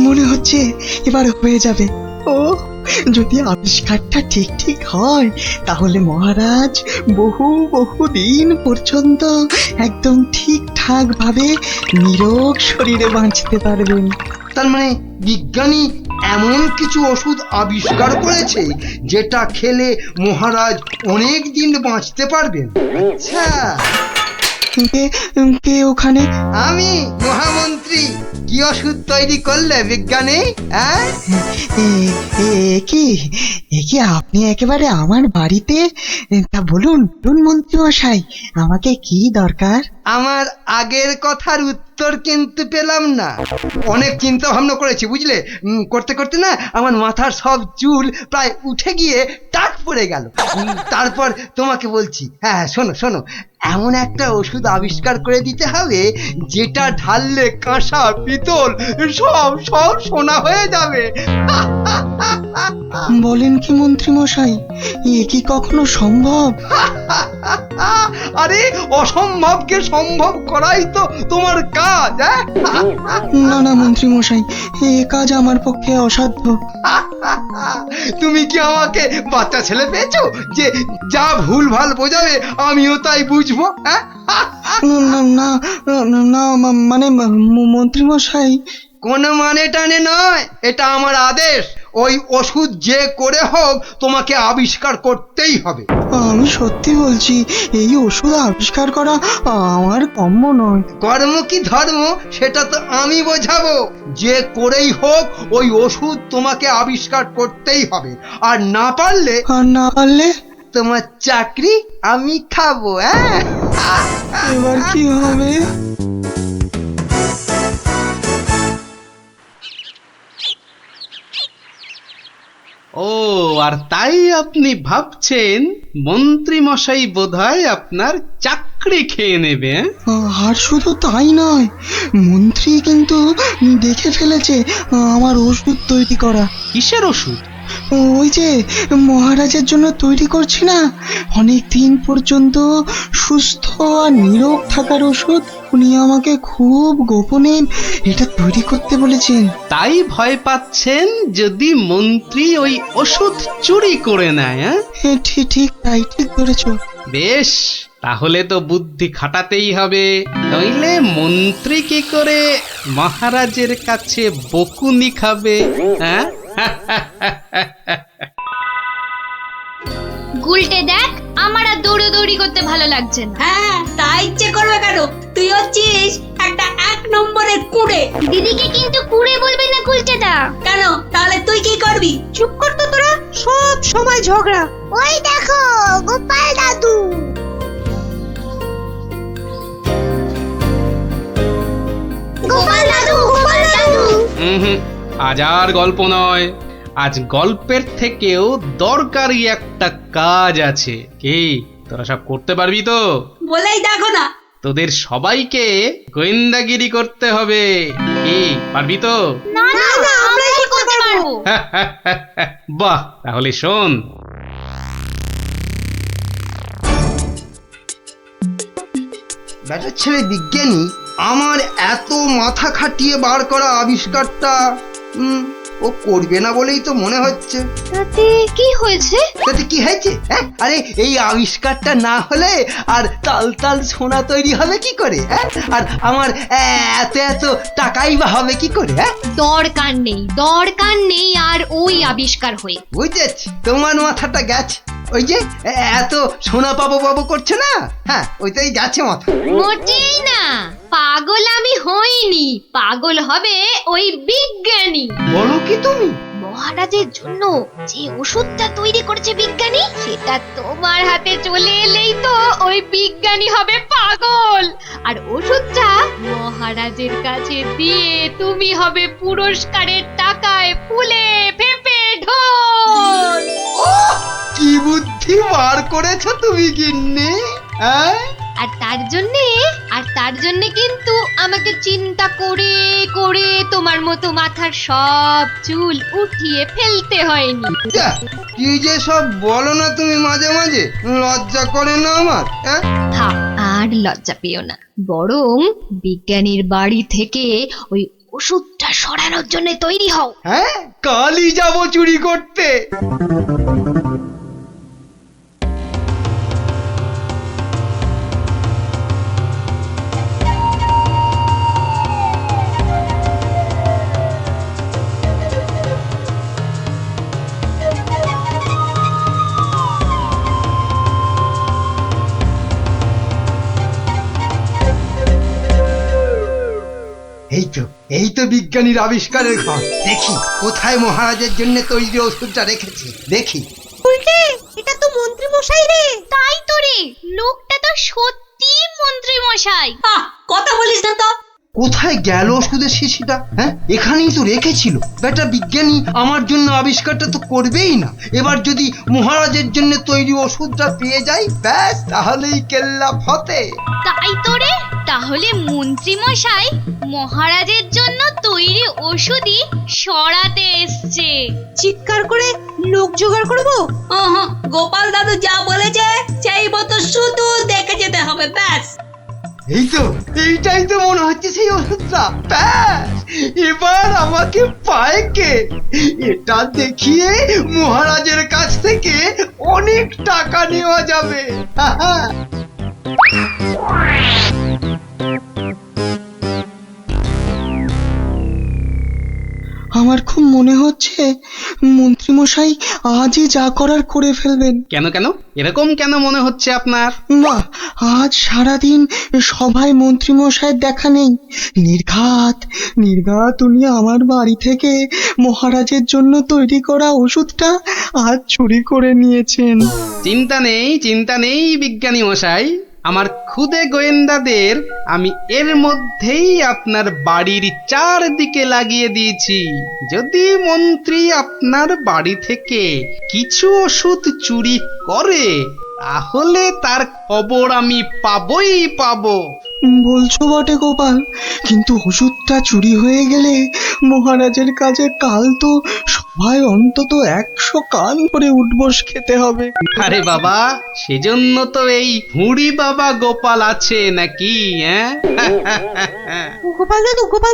মনে হচ্ছে এবার হয়ে যাবে। ও যদি আবিষ্কারটা ঠিক ঠিক হয় তাহলে মহারাজ বহু বহু দিন পর্যন্ত একদম ঠিকঠাক ভাবে নিরোগ শরীরে বাঁচতে পারবেন। তার মানে বিজ্ঞানী এমন কিছু ওষুধ আবিষ্কার করেছে যেটা খেলে মহারাজ অনেক দিন বাঁচতে পারবেন। আচ্ছা, কে কে ওখানে? আমি মহামন্ত্রী। কি ওষুধ তৈরি করলে বিজ্ঞানী? হ্যাঁ, এ কি আপনি একেবারে আমার বাড়িতে? তা বলুন বলুন মন্ত্রী মশাই, আমাকে কি দরকার? আমার আগের কথার উত্তর কিন্তু পেলাম না। অনেক চিন্তা ভাবনা করেছি বুঝলে, করতে করতে না আমার মাথার সব চুল প্রায় উঠে গিয়ে টাক পড়ে গেল। তারপর তোমাকে বলছি, হ্যাঁ শোনো শোনো, এমন একটা ওষুধ আবিষ্কার করে দিতে হবে যেটা ঢাললে কাঁসা পিতল সব সব সোনা হয়ে যাবে। বলেন কি মন্ত্রী মশাই, এ কি কখনো সম্ভব? আরে অসম্ভবকে সম্ভব করাই তো তোমার কাজ। না না মন্ত্রী মশাই, এ কাজ আমার পক্ষে অসাধ্য। তুমি কি আমাকে বাচ্চা ছেলে পেয়েছো যে যা ভুল ভাল বোঝাবে আমিও তাই বুঝবো? না না না মানে মন্ত্রী মশাই, কোনো মানে টানে নয়, এটা আমার আদেশ। ওই ওষুধ যে করে হোক তোমাকে আবিষ্কার করতেই হবে। আমি সত্যি বলছি, এই ওষুধ আবিষ্কার করা আমার কম্য নয়। কর্ম কি ধর্ম সেটা তো আমি বোঝাবো। যে করেই হোক ওই ওষুধ তোমাকে আবিষ্কার করতেই হবে, আর না পারলে তোমার চাকরি আমি খাবো। এবার কি হবে? ও, আর তাই আপনি ভাবছেন মন্ত্রী মশাই বোধহয় আপনার চাকরি খেয়ে নেবে? আর শুধু তাই নয়, মন্ত্রী কিন্তু দেখে ফেলেছে আমার ওষুধ তৈরি করা। কিসের ওষুধ? ওই যে মহারাজের জন্য তৈরি করছি না, অনেক দিন পর্যন্ত সুস্থ আর নীরোগ থাকার ওষুধ। উনি আমাকে খুব গোপনে এটা তৈরি করতে বলেছেন। তাই ভয় পাচ্ছেন যদি মন্ত্রী ওই ওষুধ চুরি করে নেয়? ঠিক ঠিক তাই, ঠিক ধরেছ। বেশ, তাহলে তো বুদ্ধি খাটাতেই হবে, নইলে মন্ত্রী কি করে মহারাজের কাছে বকুনি খাবে? হ্যাঁ, গুলটে দেখ, আমার আর দৌড়াদৌড়ি করতে ভালো লাগছে না। হ্যাঁ, তাই ইচ্ছে করবে কেন? তুই হচ্ছিস একটা 1 নম্বরের কুড়ে। দিদিকে কিন্তু কুড়ে বলবি না গুলটেদা। কেন? তাহলে তুই কি করবি? চুপ কর তো তোরা, সব সময় ঝগড়া। ওই দেখো গোপাল দাদু। গোপাল দাদু, গোপাল দাদু। আজ আর গল্প নয়, আজ গল্পের থেকেও দরকারি একটা কাজ আছে। কি তোরা সব করতে পারবি তো? বলেই দেখো না। তোদের সবাইকে গোয়েন্দাগিরি করতে হবে। কি পারবি তো? না না, আমরা কি করতে পারবো? বাহ, তাহলে শোন। ব্যাটার ছেলে বিজ্ঞানী আমার এত মাথা খাটিয়ে বার করা আবিষ্কারটা ও করবে না বলেই তো মনে হচ্ছে। তাতে কি হয়েছে? তাতে কি হয়েছে? আরে এই আবিষ্কারটা না হলে আর তাল তাল সোনা তৈরি হবে কি করে? আর আমার এত এত টাকাই বা হবে কি করে? দরকার নেই আর ওই আবিষ্কার হয়ে। বুঝেছি, তোমার মাথাটা গেছে। ওই যে এত সোনা পাবো পাবো করছে না, হ্যাঁ ওইটাই গেছে মাথা। মোটেই না, পাগল আমি হইনি, পাগল হবে ওই বিজ্ঞানী। বলো কি তুমি? মহারাজের জন্য যে ওষুধটা তৈরি করেছে বিজ্ঞানী, সেটা তোমার হাতে চলে এলেই তো ওই বিজ্ঞানী হবে পাগল, আর ওষুধটা মহারাজের কাছে দিয়ে তুমি হবে পুরস্কারের টাকায় ফুলে ফেপে ঢোল। কি বুদ্ধি বার করেছো তুমি গিন্নি! আর তার জন্যে কিন্তু আমাকে চিন্তা করে করে তোমার মতো মাথার সব চুল উঠিয়ে ফেলতে হয়নি। কি যে সব বলো না তুমি মাঝে মাঝে, লজ্জা করে না আমার? থাক, আর লজ্জা পেও না, বরং বিজ্ঞানীর বাড়ি থেকে ওই ওষুধটা সরানোর জন্য তৈরি হও। হ্যাঁ, কালই যাব চুরি করতে। এই তো বিজ্ঞানীর আবিষ্কারের ঘর। দেখি কোথায় মহারাজের জন্য তৈরি ওষুধটা রেখেছি, দেখি। উল্টে এটা তো মন্ত্রী মশাই রে। তাই তো রে, লোকটা তো সত্যি মন্ত্রী মশাই। কথা বলিস না তো। কোথায় গেল ওষুধের শিশিটা? হ্যাঁ, এখানেই তো রেখেছিল। বেটা বিজ্ঞানী আমার জন্য আবিষ্কারটা তো করবেই না। এবার যদি মহারাজের জন্য তৈরি ওষুধটা পেয়ে যাই, ব্যাস তাহলেই কেল্লা ফতে। তাই তো রে, তাহলে মন্ত্রী মশাই মহারাজের জন্য তৈরি ওষুধই সরাতে এসছে। চিৎকার করে লোক জোগাড় করবো। গোপাল দাদু যা বলেছে সেই মতো শুধু দেখে যেতে হবে, ব্যাস। এই তো, এইটাই তো মনে হচ্ছে সেই ওষুধটা। ব্যাস, এবার আমাকে পায় কে? এটা দেখিয়ে মহারাজের কাছ থেকে অনেক টাকা নেওয়া যাবে। আমার খুব মনে হচ্ছে মন্ত্রীমশাই আজই যা করার করে ফেলবেন। কেন কেন এরকম কেন মনে হচ্ছে আপনার? বাহ, আজ সারাদিন সভায় মন্ত্রীমশাইয়ের দেখা নেই। নির্ঘাত নির্ঘাত উনি আমার বাড়ি থেকে মহারাজের জন্য তৈরি করা ওষুধটা আজ চুরি করে নিয়েছেন। চিন্তা নেই বিজ্ঞানী মশাই, আমার খুদে গোয়েন্দাদের আমি এর মধ্যেই আপনার বাড়ির চারদিকে লাগিয়ে দিয়েছি। যদি মন্ত্রী আপনার বাড়ি থেকে কিছু ওষুধ চুরি করে, তাহলে তার খবর আমি পাবই পাবো। বলছো বটে গোপাল, কিন্তু ওষুধটা চুরি হয়ে গেলে মহারাজের কাছে কাল তো সবাই অন্তত 100 কান করে উঠবস খেতে হবে। আরে বাবা, সেজন্য তো এই হুড়ি বাবা গোপাল আছে নাকি? হ্যাঁ গোপাল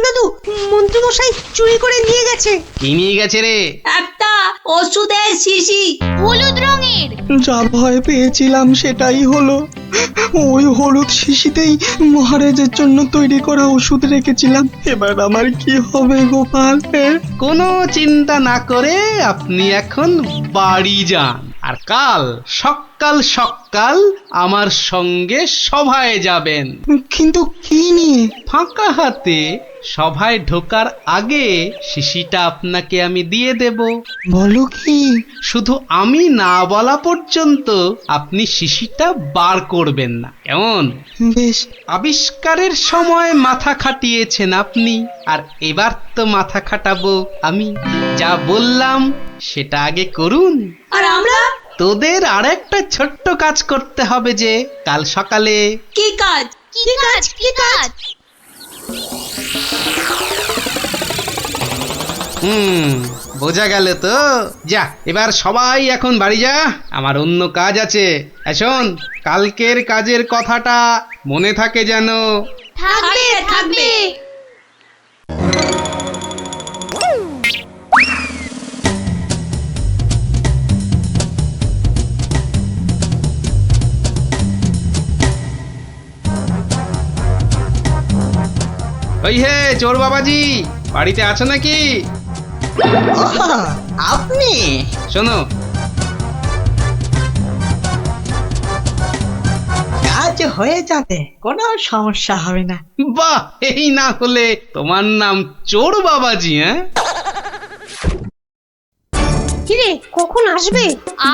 দাদু মন্ত্রী মশাই চুরি করে নিয়ে গেছে। কি নিয়ে গেছে রে? একটা ওষুধের শিশি, হলুদ রঙের। যা ভয় পেয়েছিলাম সেটাই হলো। ওই হলুদ শিশিতেই মহারাজের জন্য তৈরি করা ওষুধ রেখেছিলাম। এবার আমার কি হবে গোপাল? কোনো চিন্তা না করে আপনি এখন বাড়ি যান, আর কাল সকাল আমার সঙ্গে সভায় যাবেন। কিন্তু কি নিয়ে? ফাঁকা হাতে সভায় ঢোকার আগে শিশিটা আপনাকে আমি দিয়ে দেব। বলো কি? শুধু আমি না বলা পর্যন্ত আপনি শিশিটা বার করবেন না, কেমন? বেশ। আবিষ্কারের সময় মাথা খাটিয়েছেন আপনি, আর এবার তো মাথা খাটাবো আমি। যা বললাম সেটা আগে করুন। আর আমরা? তোদের আর একটা ছোট্ট কাজ করতে হবে যে কাল সকালে। কি কাজ? কি কাজ? বোঝা গেল তো? যা, এবার সবাই এখন বাড়ি যা, আমার অন্য কাজ আছে। শোন, কালকের কাজের কথাটা মনে থাকে যেন। থাকবে। ওই হে চোর বাবাজি, বাড়িতে আছো নাকি? আপনি? শোনো, কাজ হয়ে যাবে, কোনো সমস্যা হবে না। বাহ, এই না হলে তোমার নাম চোর বাবাজি? হ্যাঁ, কিরে কখন আসবে?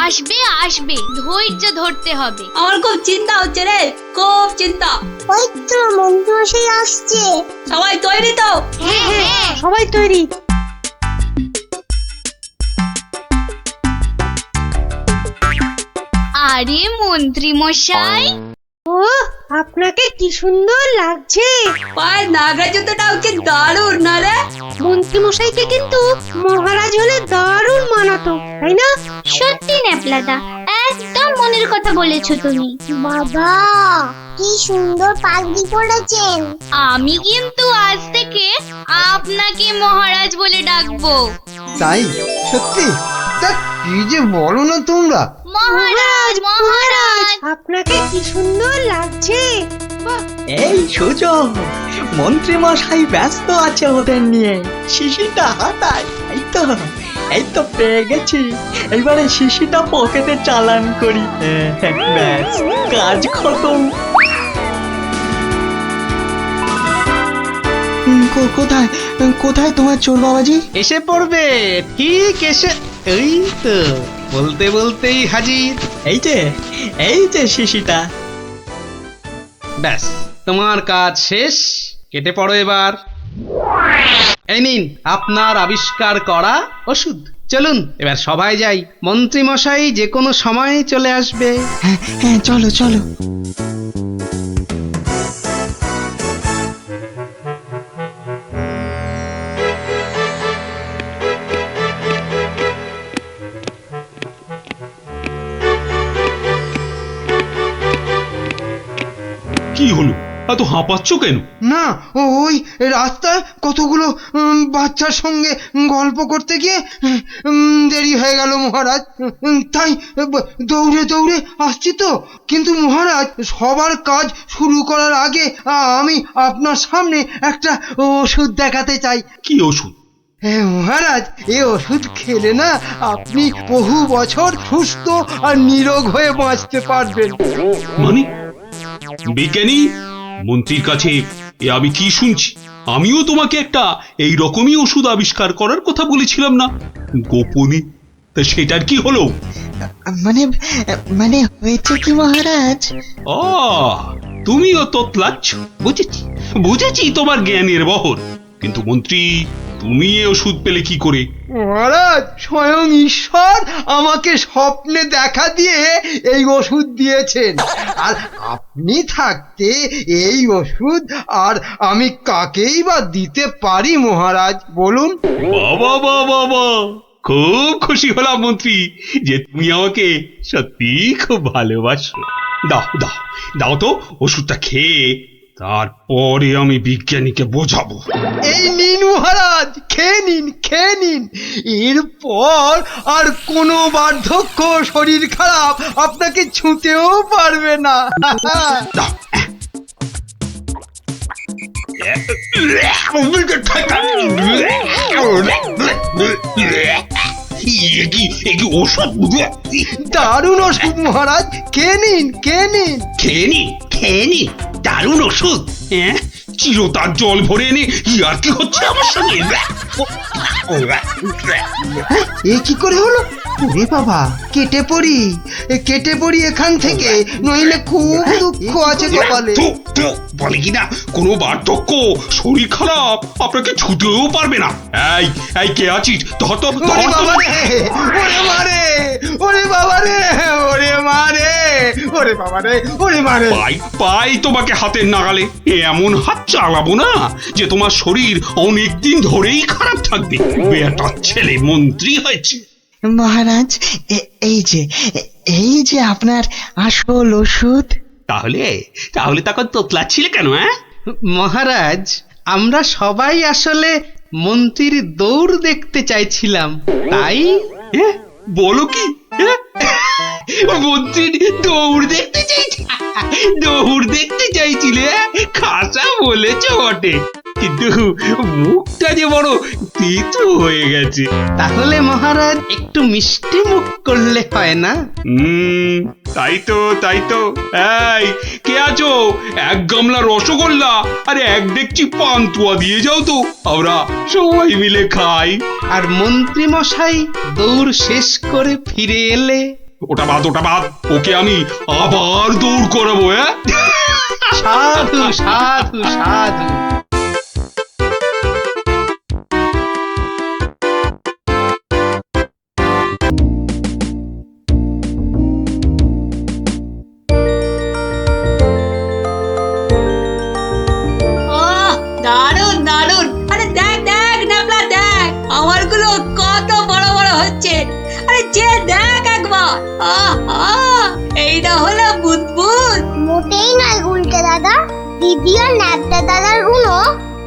আসবে, ধৈর্য ধরতে হবে। আমার খুব চিন্তা হচ্ছে রে, খুব চিন্তা। ওই তো মন্ত্রী মশাই আসছে। সবাই তৈরি তো? হ্যাঁ। সবাই তৈরি। আরে মন্ত্রী মশাই, ও আপনাকে কি সুন্দর লাগছে। পায়ের নাগরা জুতোটাও কি দারুণ না রে? মন্ত্রী মশাইকে কিন্তু মহারাজ হলে দারুণ মানাতো, তাই না? সত্যি ন্যাপলাদা, একদম মনের কথা বলেছো তুমি। বাবা কি সুন্দর পাগড়ি পরেছেন। আমি কিন্তু আজ থেকে আপনাকে বলে ডাকবো। তাই? সত্যি? তা কি যে বলো না তোমরা। মহারাজ, মহারাজ! আপনাকে কি সুন্দর লাগছে। বাহ, এই সুযোগ, মন্ত্রী মশাই ব্যস্ত আছে ওদের নিয়ে, শিশিটা হাতায়। এই তো পেয়ে গেছি, এবারে শিশিটা পকেটে চালান করি। ব্যাস, কাজ খতম। কোথায় কোথায় তোমার চোর বাবাজি? এসে পড়বে, ঠিক এসে, এই তো বলতে বলতেই হাজির। এই যে শিশিটা। ব্যাস, তোমার কাজ শেষ, কেটে পড়ো এবার। এই নিন আপনার আবিষ্কার করা ওষুধ। চলুন এবার সবাই যাই, মন্ত্রী মশাই যে কোনো সময় চলে আসবে। হ্যাঁ, চলো চলো। কি হলো, এত হাঁপাচ্ছ কেন? না, ওই রাস্তায় কতগুলো বাচ্চার সঙ্গে গল্প করতে গিয়ে দেরি হয়ে গেল মহারাজ। তাই দৌড়ে দৌড়ে আসছি তো। কিন্তু মহারাজ, সবার কাজ শুরু করার আগে আমি আপনার সামনে একটা ওষুধ দেখাতে চাই। কি ওষুধ? হ্যাঁ মহারাজ, এই ওষুধ খেলে না আপনি বহু বছর সুস্থ আর নিরোগ হয়ে বাঁচতে পারবেন। মানে বিজ্ঞানী, মন্ত্রীর কাছে এ আমি কি শুনছি? আমিও তোমাকে একটা এই রকমই ওষুধ আবিষ্কার করার কথা বলেছিলাম না, গোপনে? তা সেটার কি হলো? মানে হয়েছে কি মহারাজ? তুমিও তোতলাচ্ছ, বুঝেছি তোমার জ্ঞানের বহর। কিন্তু মন্ত্রী, তুমি এ ওষুধ পেলে কি করে? মহারাজ, স্বয়ং ঈশ্বর আমাকে স্বপ্নে দেখা দিয়ে এই ওষুধ দিয়েছেন। আর আপনি থাকতে এই ওষুধ আর আমি কাকেই বা দিতে পারি মহারাজ, বলুন? বাবা বাবা বাবা, খুব খুশি হলাম মন্ত্রী যে তুমি আমাকে সত্যি খুব ভালোবাসো। দাও দাও দাও তো ওষুধটা খেয়ে, তারপরে আমি বিজ্ঞানীকে বোঝাবো। এই নিন মহারাজ, খেয়ে নিন, খেয়ে নিন। এরপর আর কোনো বার্ধক্য, শরীর খারাপ আপনাকে ছুঁতেও পারবে না। দাও। ওষুধ? দারুণ ওষুধ মহারাজ, খেয়ে নিন, খেয়ে নিন। খেয়ে নি দারুণ ওষুধ? হ্যাঁ, চিরতার জল ভরে এনে আর কি হচ্ছে আমার সঙ্গে? এ কি করে হলো? ওরে বাবা, কেটে পড়ি এখান থেকে, নইলে খুব দুঃখ আছে কপালে। বলে কিনা কোনো বার্ধক্য, শরীর খারাপ আপনাকে ছুতেও পারবে না। এই কে আছিস? ধর তো, ওরে বাবা রে, ওরে মারে, ওরে বাবা রে, ওরে মারে, ওরে বাবা রে, ওরে মারে। পাই তোমাকে হাতের নাগালে। এমন হাত চালাবো না যে তোমার শরীর অনেকদিন ধরেই খারাপ থাকবে। বেটা ছেলে মন্ত্রী হয়েছে। মহারাজ, এই যে আপনার আসল ওষুধ। তাহলে তখন তোতলাচ্ছিলে কেন? হ্যাঁ মহারাজ, আমরা সবাই আসলে মন্ত্রীর দৌড় দেখতে চাইছিলাম, তাই। বলো কি? মন্ত্রীর দৌড় দেখতে চাইছিলে? খাসা বলেছ বটে, কিন্তু মুখটা যে বড় তিতো হয়ে গেছে। তাহলে মহারাজ একটু মিষ্টি মুখ করলে হয় না? তাই তো। এই কে আছো? এক গামলা রসগোল্লা আর এক ডেকচি পান্তুয়া দিয়ে যাও তো, আমরা সবাই মিলে খাই। আর মন্ত্রী মশাই দৌড় শেষ করে ফিরে এলে? ওটা বাদ, ওকে আমি আবার দৌড় করাবো। সাধু সাধু সাধু। দারুন দারুন। আরে দেখ দেখ ন্যাপলা, দেখ আমারগুলো কত বড় বড় হচ্ছে। আরে যে দেখ একবার, এইটা হলো বুদবুদ। মোটেই নয় গুলটে দাদা, দিদি আর ন্যাপটা দাদার গুলো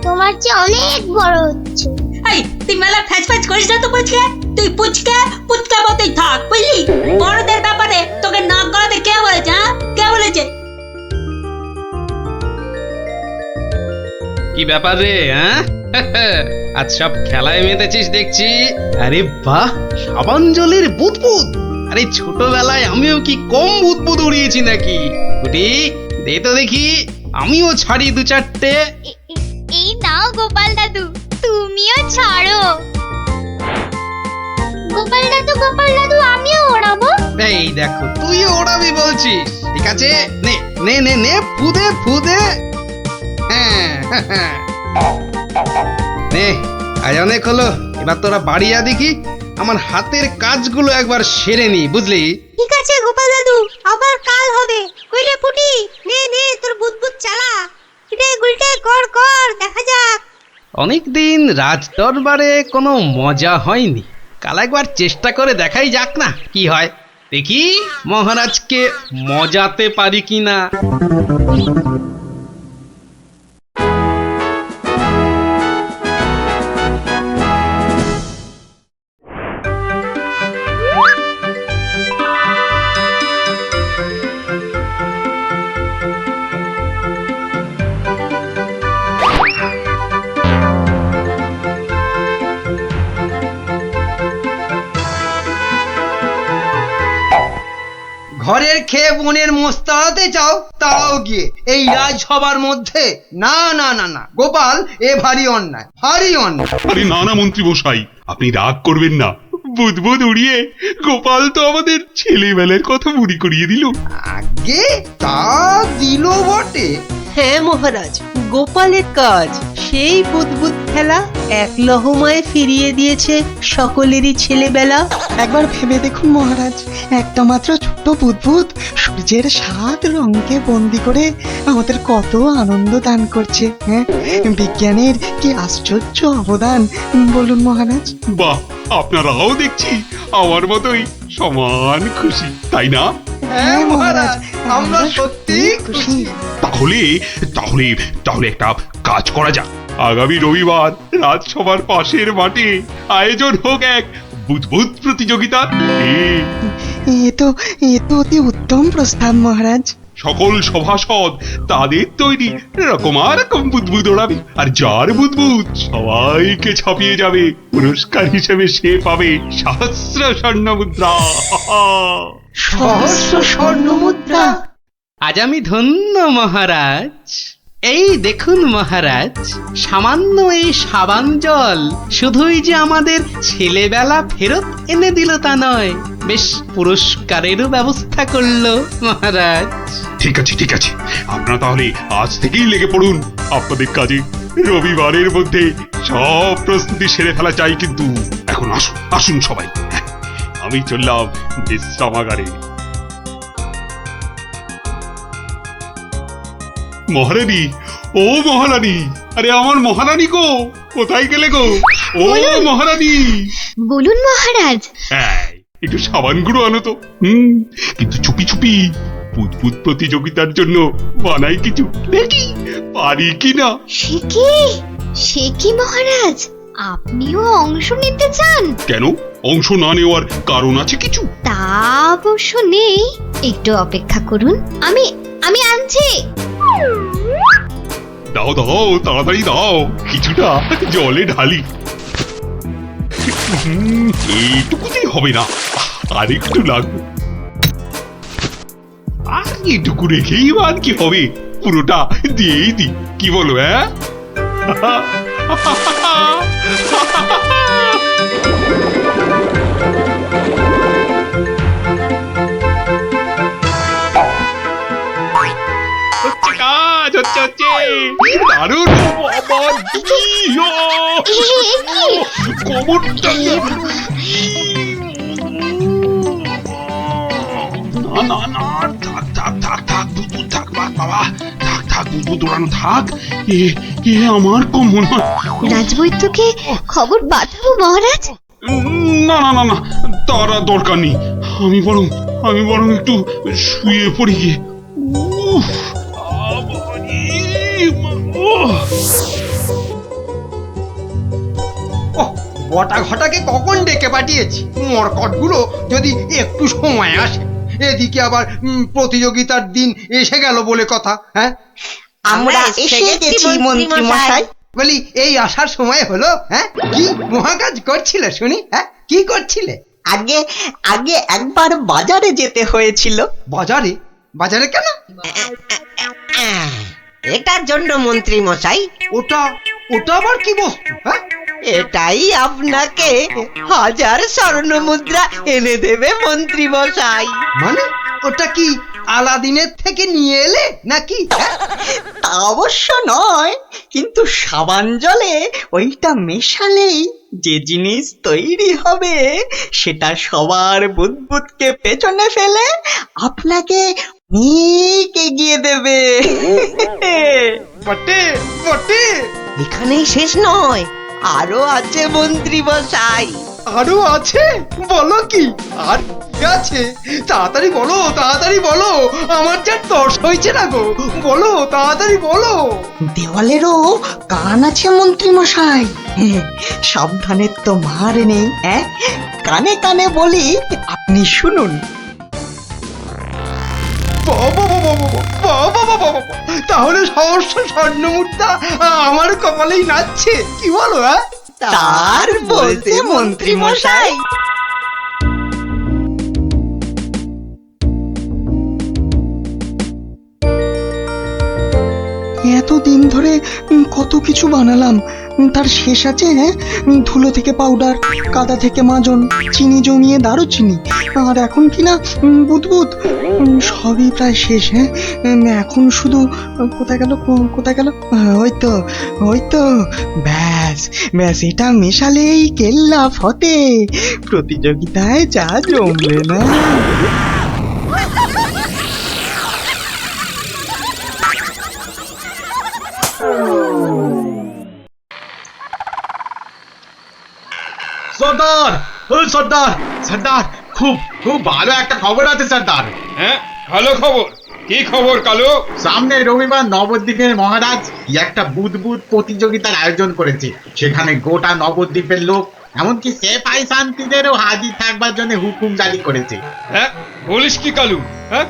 তোমার চেয়ে অনেক বড় হচ্ছে। এই তুই মেলা ফ্যাচ ফ্যাচ করিস না তো বলছি, তুই পুচকা মতোই থাক বুঝলি। বড়দের ব্যাপারে তোকে নাক গলাতে কে বলেছে? হ্যাঁ, কে বলেছে? কি ব্যাপার রে? হ্যাঁ আজ সব খেলায় মেতেছিস দেখছি। আরে বাহ, সাবান জলের বুদবুদ! আরে ছোটবেলায় আমিও কি কম বুদবুদ উড়িয়েছি নাকি? গুটি দে তো দেখি, আমিও ছাড়ি দু চারটে। এই নাও গোপাল দাদু, তুমিও ছাড়ো। গোপাল দাদু আমিও ওড়াবো। এই দেখো, তুইও ওড়াবি বলছিস? ঠিক আছে, নে নে নে নে, ফুদে ফুদে। হ্যাঁ নে, আজ অনেক হলো, এবার তোরা বাড়ি যা দেখি, আমার হাতের কাজগুলো একবার সেরে নি, বুঝলি? ঠিক আছে গোপাল দাদু, আবার কাল হবে। কইরে পুটি, নে নে তোর বুদবুদ চালা। এটা গুলটে কর কর, দেখা যাক। অনেকদিন রাজ দরবারে কোনো মজা হয়নি, কাল একবার চেষ্টা করে দেখাই যাক না কি হয়। দেখি মহারাজকে মজাতে পারি কিনা। ঘরের খেয়ে বনের মোষ তাড়াতে চাও, তাও গিয়ে এই রাজসভার মধ্যে? না না না না গোপাল, এ ভারী অন্যায়, ভারী অন্যায়। আরে না না মন্ত্রী মশাই, আপনি রাগ করবেন না। বুদবুদ উড়িয়ে গোপাল তো আমাদের ছেলেবেলার কথা মনে করিয়ে দিল। আগে তা দিল বটে। হ্যাঁ মহারাজ, গোপালের কাজ সেই বুদবুদ খেলা এক লহমায় ফিরিয়ে দিয়েছে সকলেরই ছেলেবেলা। একবার ভেবে দেখুন মহারাজ, একটা মাত্র ছোট বুদবুদ সূর্যের 7 রঙকে বন্দি করে আমাদের কত আনন্দ দান করছে। হ্যাঁ, বিজ্ঞানের কি আশ্চর্য অবদান বলুন মহারাজ। বাহ, আপনারাও দেখছি আমার মতোই সমান খুশি, তাই না? হ্যাঁ মহারাজ, আমরা সত্যি খুশি। তাহলে তাহলে তাহলে একটা কাজ করা যাক। আগামী রবিবার রাজসভার পাশের মাঠে আয়োজন হোক এক বুদবুদ প্রতিযোগিতা। এ তো অতি উত্তম প্রস্তাব মহারাজ। সকল সভাসদ তাদের তৈরি রকম বুদবুদ ওড়াবে, আর যার বুদবুদ সবাইকে ছাপিয়ে যাবে, পুরস্কার হিসেবে সে পাবে 1000 স্বর্ণ মুদ্রা। সহস্র স্বর্ণ মুদ্রা! আজ আমি ধন্য মহারাজ। এই দেখুন মহারাজ, সামান্য এই সাবান জল শুধুই যে আমাদের ছেলেবেলা ফেরত এনে দিল তা নয়, বেশ পুরস্কারেরও ব্যবস্থা করলো মহারাজ। ঠিক আছে ঠিক আছে, আপনারা তাহলে আজ থেকেই লেগে পড়ুন আপনাদের কাজে। রবিবারের মধ্যে সব প্রস্তুতি সেরে ফেলা চাই, কিন্তু এখন আসুন আসুন সবাই, আমি চললাম বিশ্রামাগারে। মহারানী, ও মহারানী, আরে আমার মহারানী গো, কোথায় গেলে গো? ও মহারানী! বলুন মহারাজ। হ্যাঁ, একটু সাবান গুঁড়ো আনো তো। কিন্তু চুপি চুপি, বুদবুদ প্রতিযোগিতার জন্য বানাই কিছু, দেখি পারি কিনা। সে কি মহারাজ, আপনিও অংশ নিতে চান? কেন, অংশ না নেওয়ার কারণ আছে কিছু? তা অবশ্য নেই, একটু অপেক্ষা করুন, আমি আনছি। দাও দাও, তাড়াতাড়ি দাও, কিছুটা জলে ঢালি। এইটুকুতেই হবে না, আর একটু লাগবে। আর এইটুকু রেখেই আর কি হবে, পুরোটা দিয়েই দি, কি বলো? হ্যাঁ, হচ্ছে দারুণ। কবরটা না না না, থাক থাক থাক থাক, বুদবুদ থাক বাবা, থাক থাক, বুদবুদ ওড়ানো থাক। এ আমার কম মনে হয়। রাজবৈদ্যকে খবর পাঠাবো মহারাজ? না না না না, তার আর দরকার নেই। আমি বরং একটু শুয়ে পড়ি গিয়ে। ওহ, বটা ঘটাকে কখন ডেকে পাঠিয়েছি, মরকটগুলো যদি একটু সময় আসে। এদিকে আবার প্রতিযোগিতার দিন এসে গেল বলে কথা। হ্যাঁ, আমরা এসে গেছি মন্ত্রী মশাই। বলি এই আসার সময় হলো? হ্যাঁ, কি মহাকাজ করছিলে শুনি? হ্যাঁ, কি করছিলে? আগে আগে একবার বাজারে যেতে হয়েছিল। বাজারে? বাজারে কেন? এটার জন্য মন্ত্রী মশাই, ওটা ওটা আবার কি বস্তু? হ্যাঁ, এটাই আপনাকে 1000 স্বর্ণ মুদ্রা এনে দেবে মন্ত্রী মশাই। মানে ওটা কি আলাদিনের থেকে নিয়ে এলে নাকি? হ্যাঁ? তা অবশ্য নয়, কিন্তু সাবান জলে ওইটা মেশালেই যে জিনিস তৈরি হবে সেটা সবার বুদবুদকে পেছনে ফেলে আপনাকে অনেক এগিয়ে দেবে। বটে বটে। এখানেই শেষ নয়, আরো আছে মন্ত্রী মশাই। আরো আছে? বলো কি আর কি আছে? তাড়াতাড়ি বলো, তাড়াতাড়ি বলো, আমার যা তর্স হয়েছে না গো, বলো তাড়াতাড়ি বলো। দেওয়ালেরও কান আছে মন্ত্রী মশাই। সাবধানের তো মার নেই। কানে কানে বলি, আপনি শুনুন। তাহলে সহস্র স্বর্ণ মুদ্রা আমার কপালেই নাচছে, কি বলো? হ্যাঁ, তার বলতে মন্ত্রী মশাই। এতদিন ধরে কত কিছু বানালাম, তার শেষ আছে? হ্যাঁ, ধুলো থেকে পাউডার, কাদা থেকে মাজন, চিনি জমিয়ে দারুচিনি, আর এখন কিনা বুদবুদ। সবই প্রায় শেষ। হ্যাঁ, এখন শুধু কোথায় গেল, কোথায় গেল? ওই তো ব্যাস ব্যাস, এটা মেশালেই কেল্লা ফতে। প্রতিযোগিতায় যা জমলে না। সর্দার, ও সর্দার, সর্দার, খুব খুব ভালো একটা খবর আছে সর্দার। হ্যাঁ, ভালো খবর। কি খবর কালু? সামনে রবিবার নবদ্বীপের মহারাজ কি একটা বুদবুদ প্রতিযোগিতার আয়োজন করেছে। সেখানে গোটা নবদ্বীপের লোক, এমনকি সেপাই শান্তিদেরও হাজির থাকবার জন্য হুকুম জারি করেছে। হ্যাঁ, বলিস কি কালু? হ্যাঁ,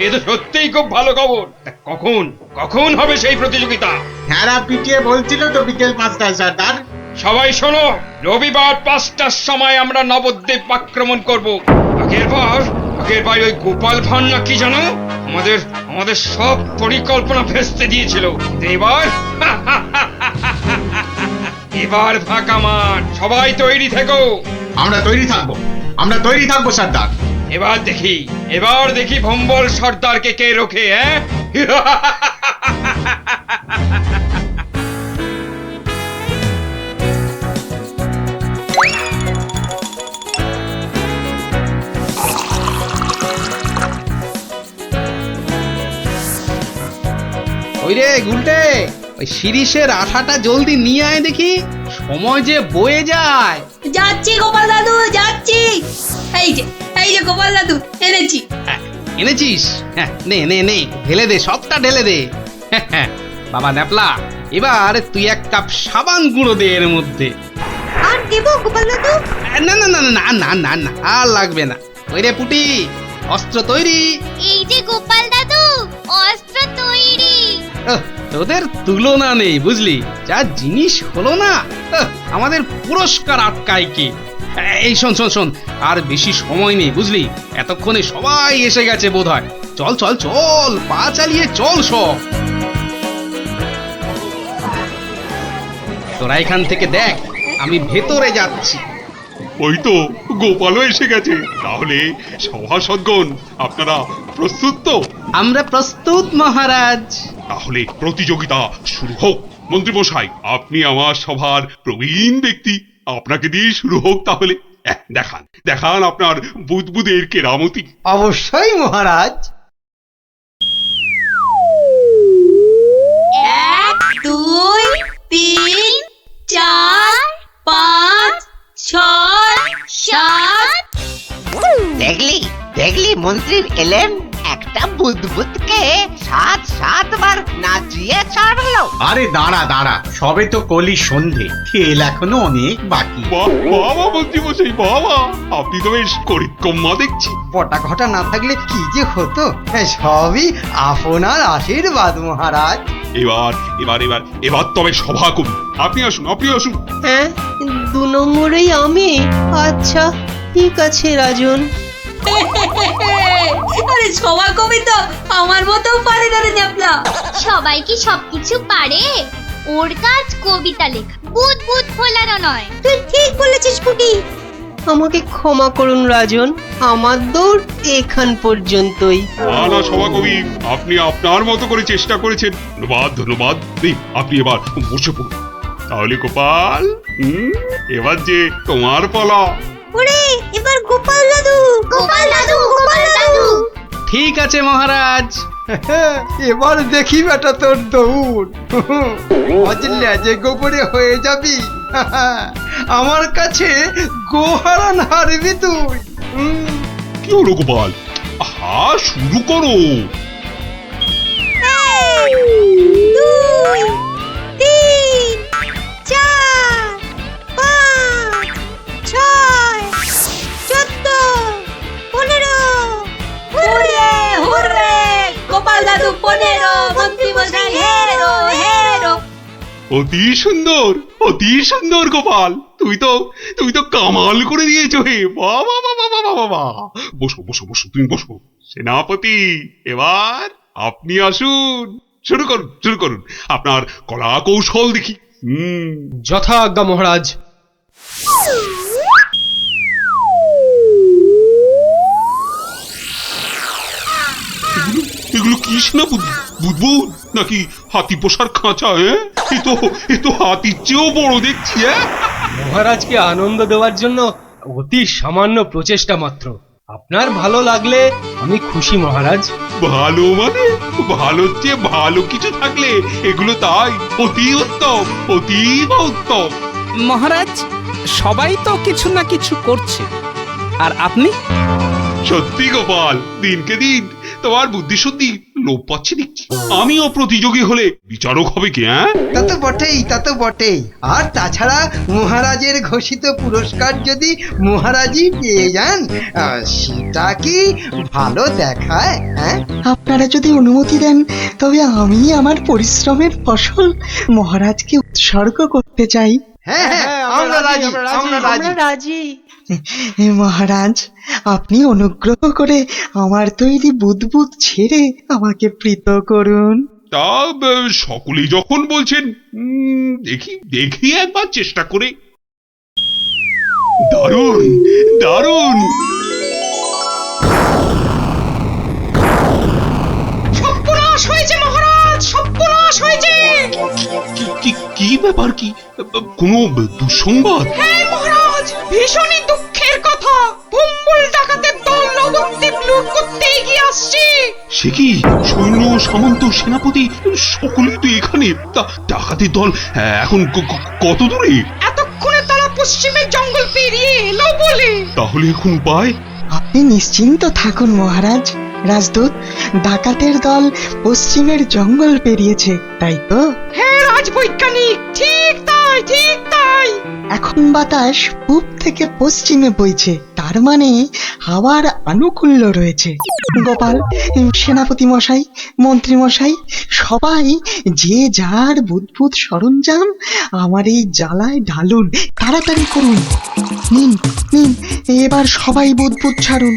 এ তো সত্যিই খুব ভালো খবর। তা কখন কখন হবে সেই প্রতিযোগিতা? ভেড়া পিটিয়ে বলছিল তো বিকেল 5টায় সর্দার। সবাই শোনো, রবিবার 5টার সময় আমরা নবদ্বীপ আক্রমণ করব। আগের বার ওই গোপাল ভাঁড় না কি জানো, আমাদের সব পরিকল্পনা ভেস্তে দিয়েছিল। এবার ফাঁকা মাঠ, সবাই তৈরি থেকো। আমরা তৈরি থাকবো সর্দার। এবার দেখি ভম্বল সর্দারকে কে রোখে। হ্যাঁ, ওই রে গুলটে, ওই শিরিষের আঠাটা জলদি নিয়ে আয় দেখি, সময় যে বয়ে যায়। যাচ্ছি গোপাল দাদু, যাচ্ছি। এই যে গোপাল দাদু, এনেছি। এনেছিস? হ্যাঁ, নে নে নে, ঢেলে দে, সবটা ঢেলে দে। বাবা ন্যাপলা, এবার তুই 1 কাপ সাবান গুঁড়ো দে এর মধ্যে। আর দেব গোপাল দাদু? না না না না না না না, আর লাগবে না। ওই রে পুটি, অস্ত্র তৈরি? এই যে গোপাল দাদু, অস্ত্র তৈরি। তোদের তুলনা নেই বুঝলি, যা জিনিস হলো না, আমাদের পুরস্কার আটকায় কে? এই শোন শোন শোন, আর বেশি সময় নেই বুঝলি, এতক্ষণে সবাই এসে গেছে বোধহয়। চল চল চল, পা চালিয়ে চল সব। তোরা এখান থেকে দেখ, আমি ভেতরে যাচ্ছি। ওই তো গোপালও এসে গেছে। তাহলে সভাসদগণ, আপনারা প্রস্তুত তো? আমরা প্রস্তুত মহারাজ। তাহলে প্রতিযোগিতা শুরু হোক। মন্ত্রী মশাই, আপনি আমার সভার প্রবীণ ব্যক্তি, আপনাকে দিয়ে শুরু হোক তাহলে। দেখান আপনার বুদবুদের কেরামতি। অবশ্যই মহারাজ। 1 2 3 4 5 6 7। দেখলি মন্ত্রী এলেন, একটা বুদবুদকে সাতবার নাচিয়ে ছাড়লো। আরে দাঁড়া দাঁড়া, সবে তো কলি সন্ধে, খেল এখনো অনেক বাকি। বাবা মন্ত্রী মশাই বাবা, আপনি তো বেশ করিতকম্মা দেখছি। পটা ঘটা না থাকলে কি যে হতো, সবই আপনার আশীর্বাদ মহারাজ। এবার এবার এবার এবার তবে সভা করুন। আপনি আসুন, আপনি আসুন। হ্যাঁ, 2 নম্বরেই আমি। আচ্ছা ঠিক আছে রাজন। আরে সভা কবি তো আমার মতো পারে না রে ন্যাপলা। সবাই কি সবকিছু পারে? ওর কাজ কবিতা লেখা, বুদবুদ ফোলানো নয়। তুই ঠিক বলেছিস পুটি। আমাকে ক্ষমা করুন রাজন, আমার দৌড় এখান পর্যন্তই। না না সভাকবি, আপনি আপনার মতো করে চেষ্টা করেছেন, ধন্যবাদ ধন্যবাদ। এই, আপনি এবার বসে পড়ুন। তাহলে গোপাল, এবার যে তোমার পালা। ওরে এবার গোপাল দাদু, গোপাল দাদু, গোপাল দাদু। ঠিক আছে মহারাজ। এবার দেখি বেটা তোর দৌড়, অজলে যে গোবরে হয়ে যাবি। আমার কাছে গোহারান হারবি তুই। কি হলো গোপাল? আহা, শুরু করো। 2 3 4 5 6 14 15। হুররে হুররে, গোপাল দাদু 15, মন্ত্রী মশাই হেরো হেরো। অতি সুন্দর গোপাল, তুমি তো কামাল করে দিয়েছো হে। বাবা বাবা বাবা বাবা, বসো বসো বসো, তুমি বসো। সেনাপতি, এবার আপনি আসুন, শুরু করুন আপনার কলা কৌশল দেখি। যথা আজ্ঞা মহারাজ। এগুলো কি সেনাপতি? বুদবুদ নাকি হাতি পোষার খাঁচা? এ তো হাতির চেয়েও বড় দেখছি। মহারাজকে আনন্দ দেওয়ার জন্য অতি সামান্য প্রচেষ্টা মাত্র। আপনার ভালো লাগলে আমি খুশি মহারাজ। ভালো মানে? ভালোর চেয়ে ভালো কিছু থাকলে এগুলো তাই অতি উত্তম, অতীব উত্তম। মহারাজ, সবাই তো কিছু না কিছু করছে, আর আপনি? সত্যি গোপাল, দিনকে দিন তোমার বুদ্ধি সত্যি লোপ পাচ্ছে দেখছি। আমিও প্রতিযোগী হলে বিচারক হবে কি? তা তো বটেই। আর তাছাড়া মহারাজের ঘোষিত পুরস্কার যদি মহারাজই পেয়ে যান, সেটা কি ভালো দেখায়? আপনারা যদি অনুমতি দেন, তবে আমি আমার পরিশ্রমের ফসল মহারাজকে উৎসর্গ করতে চাই। হ্যাঁ, আমরা রাজি। মহারাজ, আপনি অনুগ্রহ করে আমার তৈরি বুদবুদ ছেড়ে আমাকে প্রীত করুন। তা সকলেই যখন বলছেন, দেখি একবার চেষ্টা করে। দারুণ দারুণ। সর্বনাশ হয়েছে মহারাজ, সর্বনাশ হয়েছে। কি ব্যাপার? কি কোনো দুঃসংবাদ? হ্যাঁ মহারাজ, ভীষণই দুঃখের কথা। ভম্বল ডাকাতের দল নবদ্বীপ লুট করতে এগিয়ে আসছে। সে কি? সৈন্য, সামন্ত, সেনাপতি সকলেই তো এখানে। তা ডাকাতের দল এখন কত দূরে? এতক্ষণে তারা পশ্চিমের জঙ্গল পেরিয়ে এলো বলে। তাহলে এখন উপায়? আপনি নিশ্চিন্ত থাকুন মহারাজ। রাজদূত, ডাকাতের দল পশ্চিমের জঙ্গল পেরিয়েছে, তাই তো? হ্যাঁ রাজবৈজ্ঞানিক, ঠিক তাই, ঠিক তাই। এখন বাতাস পূব থেকে পশ্চিমে বইছে, তার মানে হাওয়ার আনুকূল্য রয়েছে। গোপাল, সেনাপতি মশাই, মন্ত্রী মশাই, সবাই যে যার বুদবুদ সরঞ্জাম আমার এই জ্বালায় ঢালুন, তাড়াতাড়ি করুন। নিন নিন, এবার সবাই বুদবুদ ছাড়ুন।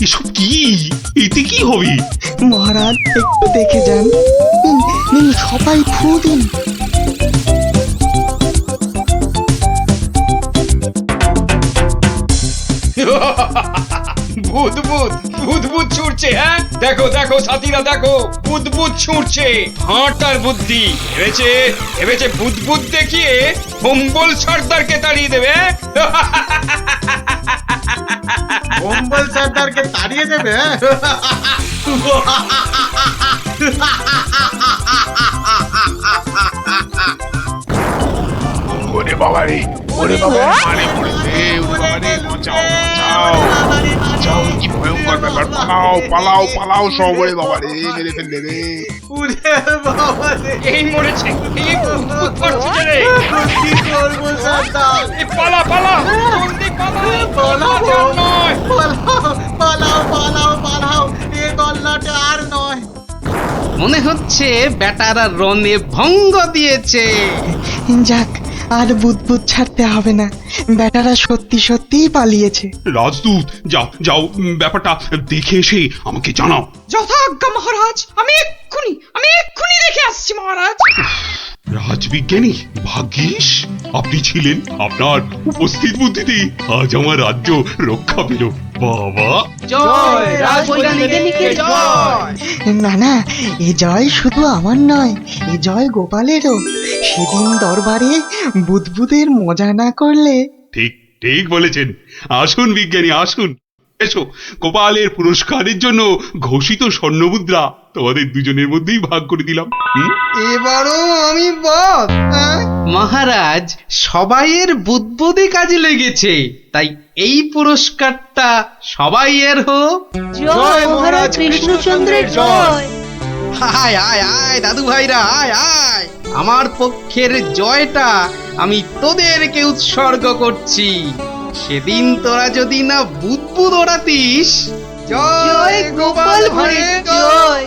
এসব কি? এতে কি হবে? মহারাজ, একটু দেখে যান। নিন নিন, সবাই ফু দিন। বুদবুদ ছুটছে। হ্যাঁ, দেখো সাথীরা, দেখো বুদবুদ ছুটছে। হাঁটার বুদ্ধি ভেবেছে বুদবুদ দেখিয়ে ভম্বল সর্দারকে তাড়িয়ে দেবে। ভম্বল সর্দারকে তাড়িয়ে দেবে? ওরে বাবা রে, ওরে বাবা মানে পড়েছে ওরে বাবা রে বাঁচাও বাঁচাও বাঁচাও কি ভয়ঙ্কর ব্যাপার পালাও পালাও পালাও সব ওরে বাবা রে মেরে ফেললে রে উরে বাবা রে এই মরেছে এই ভূত করছে রে কি করব সর্দার এই পালা পালা জলদি পালা নয় পালাও পালাও পালাও এ গল্লাটা আর নয়। মনে হচ্ছে বেটারা রনে ভঙ্গ দিয়েছে। যাক, আর বুদবুদ ছাড়তে হবে না, বেটারা সত্যি সত্যিই পালিয়েছে। রাজদূত যাও যাও, ব্যাপারটা দেখে এসে আমাকে জানাও। যথাজ্ঞা মহারাজ, আমি এক্ষুনি দেখে আসছি মহারাজ। রাজবিজ্ঞানী, ভাগ্যিস আপনি ছিলেন। আপনার উপস্থিত বুদ্ধিতেই আজ আমার রাজ্য রক্ষা পেল। বাবা জয় রাজবৈজ্ঞানিকের জয়। না না, এ জয় শুধু আমার নয়, এ জয় গোপালেরও। সেদিন দরবারে বুদবুদের মজা না করলে। ঠিক ঠিক বলেছেন। আসুন বিজ্ঞানী আসুন, এসো। গোপালের পুরস্কারের জন্য ঘোষিত স্বর্ণমুদ্রা তোমাদের দুজনের মধ্যেই ভাগ করে দিলাম। এবারও আমি বাদ। মহারাজ, সবাইয়ের বুদ্বুদি কাজে লেগেছে, তাই এই পুরস্কারটা সবাইয়ের হোক। জয় মহারাজ কৃষ্ণচন্দ্রের জয়। আয় আয় আয় দাদু ভাইরা, আয় আয়। আমার পক্ষের জয়টা আমি তোদেরকে উৎসর্গ করছি। সেদিন তোরা যদি না বুদ্বুদ ওড়াতিস। জয় গোপাল ভাঁড়ের জয়।